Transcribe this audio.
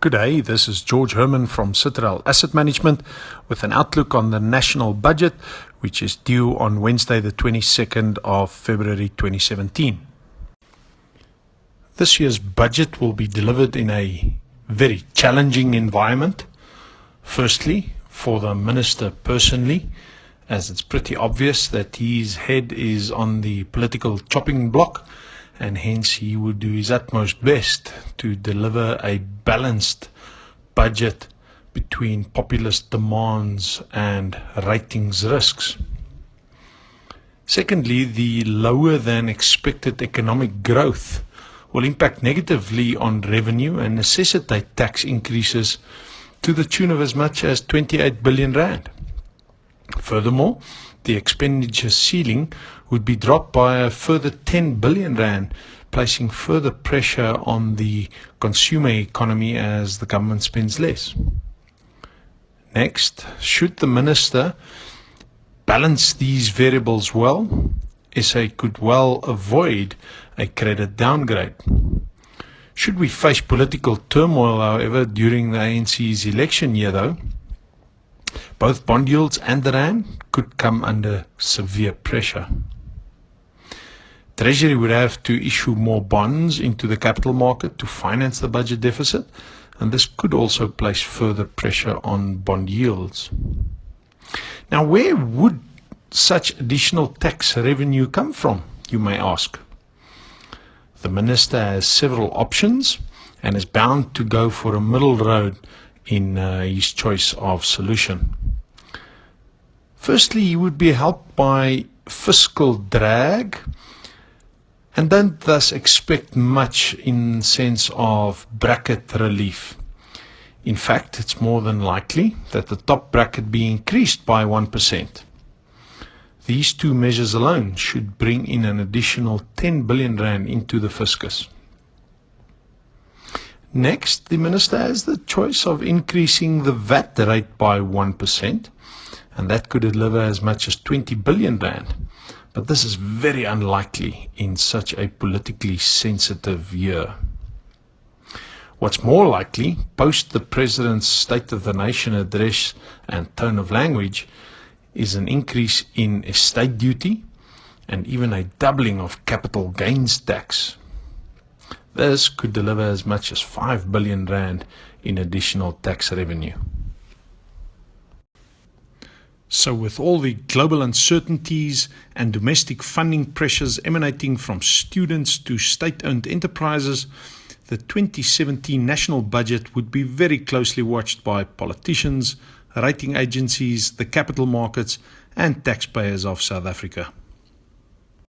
Good day, this is George Herman from Citadel Asset Management with an outlook on the national budget, which is due on Wednesday the 22nd of February 2017. This year's budget will be delivered in a very challenging environment. Firstly, for the Minister personally, as it's pretty obvious that his head is on the political chopping block, and hence he would do his utmost best to deliver a balanced budget between populist demands and ratings risks. Secondly, the lower than expected economic growth will impact negatively on revenue and necessitate tax increases to the tune of as much as 28 billion rand. Furthermore, the expenditure ceiling would be dropped by a further 10 billion rand, placing further pressure on the consumer economy as the government spends less. Next, should the Minister balance these variables well, SA could well avoid a credit downgrade. Should we face political turmoil, however, during the ANC's election year though, both bond yields and the rand could come under severe pressure. Treasury would have to issue more bonds into the capital market to finance the budget deficit, and this could also place further pressure on bond yields. Now, where would such additional tax revenue come from, you may ask? The Minister has several options and is bound to go for a middle road in his choice of solution. Firstly, he would be helped by fiscal drag and don't thus expect much in sense of bracket relief. In fact, it's more than likely that the top bracket be increased by 1%. These two measures alone should bring in an additional 10 billion rand into the fiscus. Next, the Minister has the choice of increasing the VAT rate by 1%, and that could deliver as much as 20 billion rand. But this is very unlikely in such a politically sensitive year. What's more likely, post the President's State of the Nation address and tone of language, is an increase in estate duty and even a doubling of capital gains tax. This could deliver as much as 5 billion rand in additional tax revenue. So with all the global uncertainties and domestic funding pressures emanating from students to state-owned enterprises, the 2017 national budget would be very closely watched by politicians, rating agencies, the capital markets, and taxpayers of South Africa.